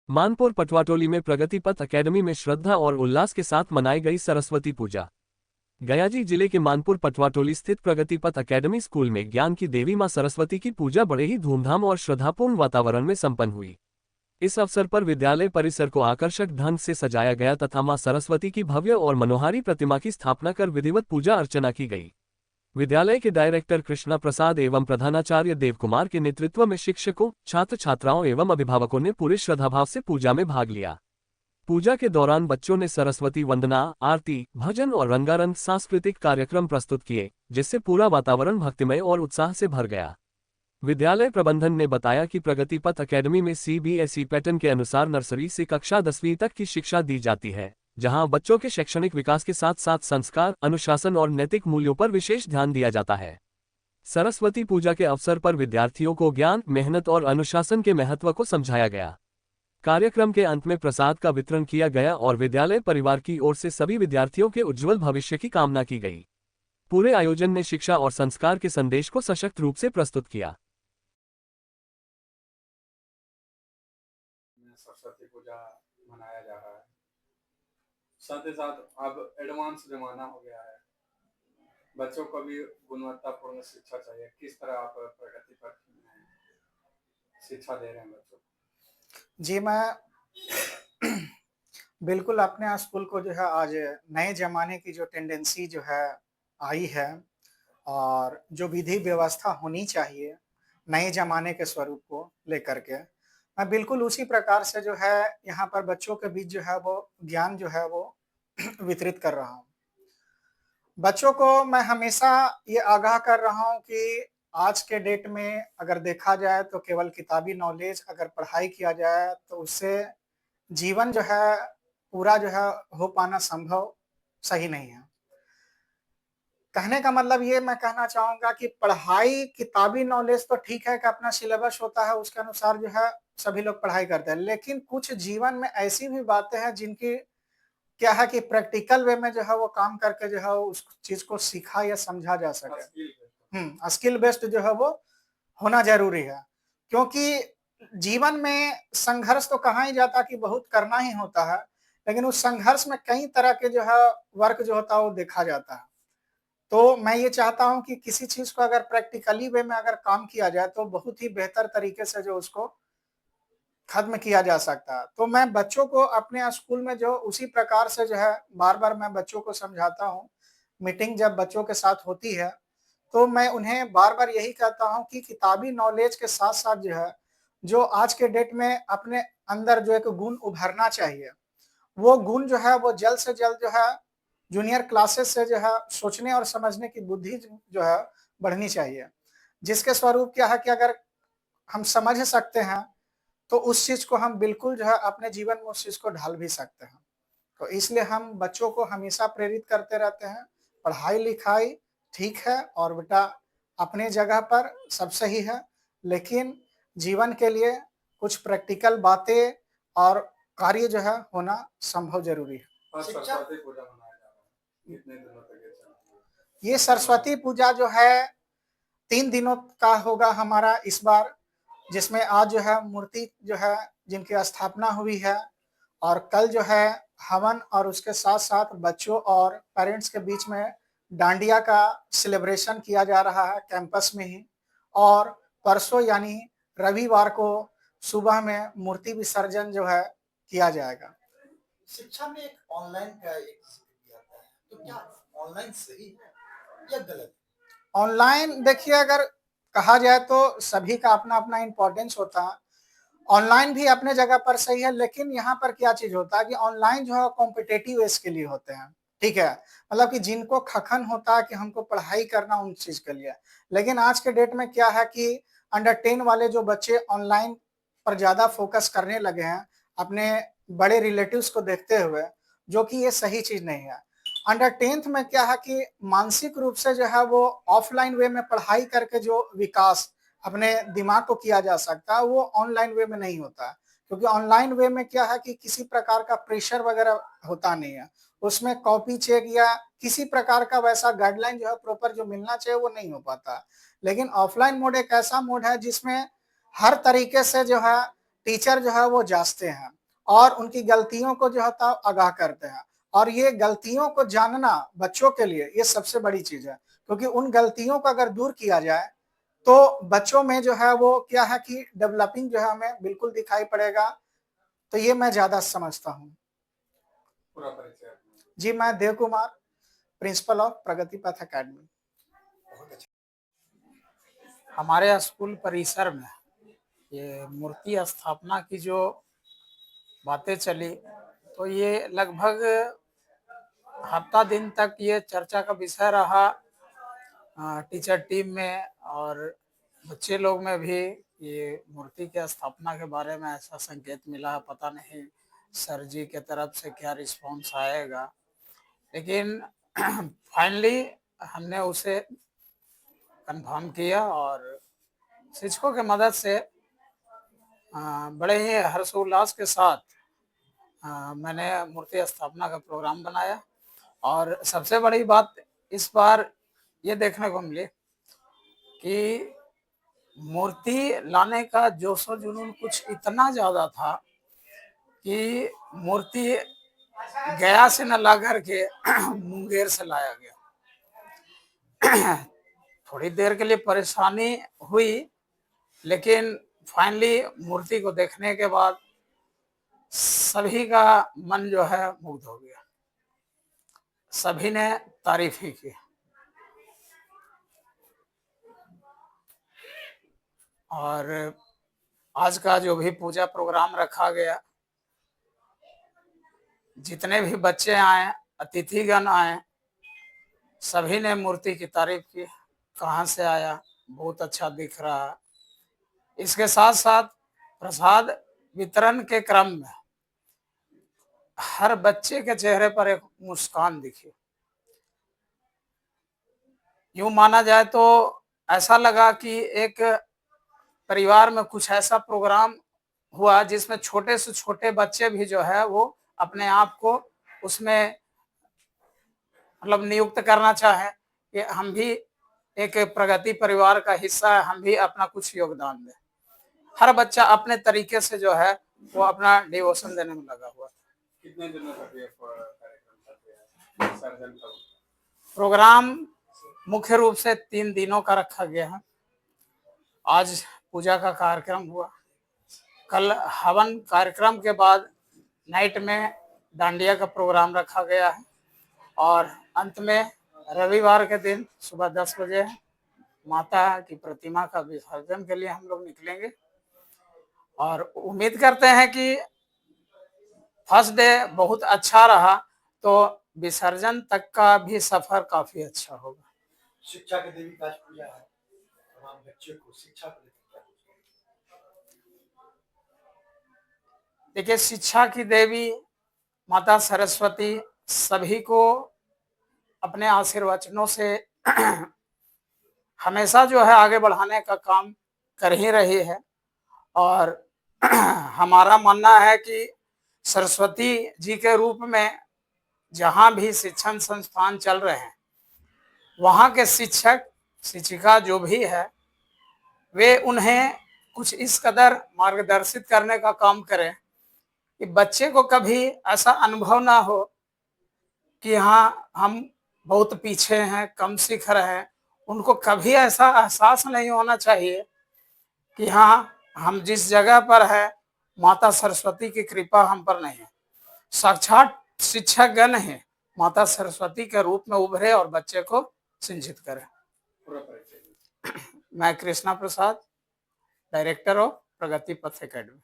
मानपुर पटवाटोली में प्रगति पथ अकेडमी में श्रद्धा और उल्लास के साथ मनाई गई सरस्वती पूजा। गयाजी जिले के मानपुर पटवाटोली स्थित प्रगति पथ अकेडमी स्कूल में ज्ञान की देवी मां सरस्वती की पूजा बड़े ही धूमधाम और श्रद्धापूर्ण वातावरण में संपन्न हुई। इस अवसर पर विद्यालय परिसर को आकर्षक ढंग से सजाया गया तथा मां सरस्वती की भव्य और मनोहारी प्रतिमा की स्थापना कर विधिवत पूजा अर्चना की गई। विद्यालय के डायरेक्टर कृष्णा प्रसाद एवं प्रधानाचार्य देव कुमार के नेतृत्व में शिक्षकों, छात्र छात्राओं एवं अभिभावकों ने पूरे श्रद्धाभाव से पूजा में भाग लिया। पूजा के दौरान बच्चों ने सरस्वती वंदना, आरती, भजन और रंगारंग सांस्कृतिक कार्यक्रम प्रस्तुत किए, जिससे पूरा वातावरण भक्तिमय और उत्साह से भर गया। विद्यालय प्रबंधन ने बताया कि प्रगति पथ अकेडमी में सीबीएसई पैटर्न के अनुसार नर्सरी से कक्षा 10वीं तक की शिक्षा दी जाती है, जहां बच्चों के शैक्षणिक विकास के साथ साथ संस्कार, अनुशासन और नैतिक मूल्यों पर विशेष ध्यान दिया जाता है। सरस्वती पूजा के अवसर पर विद्यार्थियों को ज्ञान, मेहनत और अनुशासन के महत्व को समझाया गया। कार्यक्रम के अंत में प्रसाद का वितरण किया गया और विद्यालय परिवार की ओर से सभी विद्यार्थियों के उज्जवल भविष्य की कामना की गई। पूरे आयोजन ने शिक्षा और संस्कार के संदेश को सशक्त रूप से प्रस्तुत किया। सरस्वती पूजा मनाया जा रहा है। साथ ही साथ अब एडवांस जमाना हो गया है, बच्चों को भी गुणवत्तापूर्ण शिक्षा चाहिए। किस तरह आप प्रगति पर शिक्षा दे रहे हैं बच्चों को? जी, मैं बिल्कुल अपने स्कूल को जो है आज नए ज़माने की जो टेंडेंसी जो है आई है और जो विधि व्यवस्था होनी चाहिए नए ज़माने के स्वरूप को लेकर के, मैं बिल्कुल उसी प्रकार से जो है यहाँ पर बच्चों के बीच जो है वो ज्ञान जो है वो वितरित कर रहा हूँ। बच्चों को मैं हमेशा ये आगाह कर रहा हूँ कि आज के डेट में अगर देखा जाए तो केवल किताबी नॉलेज अगर पढ़ाई किया जाए तो उससे जीवन जो है पूरा जो है हो पाना संभव सही नहीं है। कहने का मतलब ये मैं कहना चाहूँगा कि पढ़ाई किताबी नॉलेज तो ठीक है कि अपना सिलेबस होता है उसके अनुसार जो है सभी लोग पढ़ाई करते हैं, लेकिन कुछ जीवन में ऐसी भी बातें हैं जिनकी क्या है कि प्रैक्टिकल वे में जो है वो काम करके जो है उस चीज़ को सीखा या समझा जा सके। स्किल बेस्ड जो है वो होना ज़रूरी है, क्योंकि जीवन में संघर्ष तो कहा ही जाता कि बहुत करना ही होता है, लेकिन उस संघर्ष में कई तरह के जो है वर्क जो होता है वो देखा जाता है। तो मैं ये चाहता हूँ कि किसी चीज़ को अगर प्रैक्टिकली वे में अगर काम किया जाए तो बहुत ही बेहतर तरीके से जो उसको खत्म किया जा सकता है। तो मैं बच्चों को अपने स्कूल में जो उसी प्रकार से जो है बार-बार मैं बच्चों को समझाता हूँ। मीटिंग जब बच्चों के साथ होती है, तो मैं उन्हें बार-बार यही कहता हूँ कि किताबी नॉलेज के साथ-साथ जो है, जो आज के डेट में अपने अंदर जो एक गुण उभरना चाहिए, वो गुण जो है वो जल्द से जल्द जो है जूनियर क्लासेस से जो है सोचने और समझने की बुद्धि जो है बढ़नी चाहिए। जिसके स्वरूप क्या है कि अगर हम समझ सकते हैं, तो उस चीज़ को हम बिल्कुल जो है अपने जीवन में उस चीज़ को ढाल भी सकते हैं। तो इसलिए हम बच्चों को हमेशा प्रेरित करते रहते हैं, पढ़ाई-लिखाई ठीक है और बेटा अपने जगह पर सब सही है, लेकिन जीवन के लिए कुछ प्रैक्टिकल बातें और कार्य जो है होना संभव ज़रूरी है। और सरस्वती पूजा मनाया जा रहा है, कितने दिनों तक ये चलेगा? ये सरस्वती पूजा जो है 3 दिनों का होगा हमारा इस बार, जिसमें आज जो है मूर्ति जो है जिनकी स्थापना हुई है और कल जो है हवन और उसके साथ-साथ बच्चों और पेरेंट्स के बीच में डांडिया का सेलिब्रेशन किया जा रहा है कैंपस में ही, और परसों यानी रविवार को सुबह में मूर्ति विसर्जन जो है किया जाएगा। शिक्षा में एक ऑनलाइन का एक जिक्र किया था, तो क्या ऑनलाइन सही है या गलत? ऑनलाइन देखिए, अगर कहा जाए तो सभी का अपना-अपना इम्पोर्टेंस होता है। ऑनलाइन भी अपने जगह पर सही है, लेकिन यहाँ पर क्या चीज़ होता है कि ऑनलाइन जो है कॉम्पिटिटिव इसके लिए होते हैं, ठीक है? मतलब कि जिनको खखन होता है कि हमको पढ़ाई करना उन चीज़ के लिए। लेकिन आज के डेट में क्या है कि अंडर 10 वाले जो बच्चे ऑनलाइन पर ज़्यादा फोकस करने लगे हैं, अपने बड़े रिलेटिव्स को देखते हुए, जो कि ये सही चीज़ नहीं है। अंडर 10th में क्या है कि मानसिक रूप से जो है वो ऑफलाइन वे में पढ़ाई करके जो विकास अपने दिमाग को किया जा सकता है, वो ऑनलाइन वे में नहीं होता है। क्योंकि ऑनलाइन वे में क्या है कि किसी प्रकार का प्रेशर वगैरह होता नहीं है। उसमें कॉपी चेक या किसी प्रकार का वैसा गाइडलाइन जो है प्रॉपर जो मिलना चाहिए वो नहीं हो पाता है। लेकिन ऑफलाइन मोड एक ऐसा मोड है जिसमें हर तरीके से जो है टीचर जो है वो जाँचते हैं। और उनकी गलतियों को जो होता है आगाह करते हैं। और ये गलतियों को जानना बच्चों के लिए ये सबसे बड़ी चीज है, क्योंकि उन गलतियों को अगर दूर किया जाए तो बच्चों में जो है वो क्या है कि डेवलपिंग जो है हमें बिल्कुल दिखाई पड़ेगा। तो ये मैं ज्यादा समझता हूँ। पूरा परिचय अपना। जी, मैं देव कुमार, प्रिंसिपल ऑफ प्रगति पथ एकेडमी। बहुत अच्छा। हमारे स्कूल परिसर में ये मूर्ति स्थापना की जो बातें चली, तो ये लगभग हफ्ता दिन तक ये चर्चा का विषय रहा टीचर टीम में और बच्चे लोग में भी। ये मूर्ति के स्थापना के बारे में ऐसा संकेत मिला है, पता नहीं सर जी के तरफ से क्या रिस्पॉन्स आएगा, लेकिन फाइनली हमने उसे कंफर्म किया और शिक्षकों की मदद से बड़े ही हर्षोल्लास के साथ मैंने मूर्ति स्थापना का प्रोग्राम बनाया। और सबसे बड़ी बात इस बार ये देखने को मिली कि मूर्ति लाने का जोशो जुनून कुछ इतना ज़्यादा था कि मूर्ति गया से न ला करके मुंगेर से लाया गया। थोड़ी देर के लिए परेशानी हुई, लेकिन फाइनली मूर्ति को देखने के बाद सभी का मन जो है मुग्ध हो गया, सभी ने तारीफ ही की। और आज का जो भी पूजा प्रोग्राम रखा गया, जितने भी बच्चे आए, अतिथिगण आए, सभी ने मूर्ति की तारीफ की। कहाँ से आया, बहुत अच्छा दिख रहा है। इसके साथ साथ प्रसाद वितरण के क्रम में हर बच्चे के चेहरे पर एक मुस्कान दिखी। यूं माना जाए तो ऐसा लगा कि एक परिवार में कुछ ऐसा प्रोग्राम हुआ जिसमें छोटे से छोटे बच्चे भी जो है वो अपने आप को उसमें मतलब नियुक्त करना चाहे कि हम भी एक प्रगति परिवार का हिस्सा है, हम भी अपना कुछ योगदान दें। हर बच्चा अपने तरीके से जो है वो अपना डिवोशन देने में लगा हुआ था। कितने दिनों तक ये कार्यक्रम चलते हैं विसर्जन का? प्रोग्राम मुख्य रूप से 3 दिनों का रखा गया है। आज पूजा का कार्यक्रम हुआ, कल हवन कार्यक्रम के बाद नाइट में डांडिया का प्रोग्राम रखा गया है और अंत में रविवार के दिन सुबह 10 बजे माता की प्रतिमा का विसर्जन के लिए हम लोग निकलेंगे। और उम्मीद करते हैं कि फर्स्ट डे बहुत अच्छा रहा तो विसर्जन तक का भी सफर काफी अच्छा होगा। शिक्षा की देवी का आज पूजा है, तमाम बच्चों को शिक्षा को लेकर क्या कुछ कहें? देखिए, शिक्षा की देवी माता सरस्वती सभी को अपने आशीर्वचनों से हमेशा जो है आगे बढ़ाने का काम कर ही रही है। और हमारा मानना है कि सरस्वती जी के रूप में जहाँ भी शिक्षण संस्थान चल रहे हैं, वहाँ के शिक्षक शिक्षिका जो भी है वे उन्हें कुछ इस कदर मार्गदर्शित करने का काम करें कि बच्चे को कभी ऐसा अनुभव ना हो कि हाँ हम बहुत पीछे हैं, कम सीख रहे हैं। उनको कभी ऐसा एहसास नहीं होना चाहिए कि हाँ हम जिस जगह पर है माता सरस्वती की कृपा हम पर नहीं है। साक्षात शिक्षक गण है, माता सरस्वती के रूप में उभरे और बच्चे को सिंचित करें। पूरा परिचय। मैं कृष्णा प्रसाद, डायरेक्टर ऑफ प्रगति पथ एकेडमी।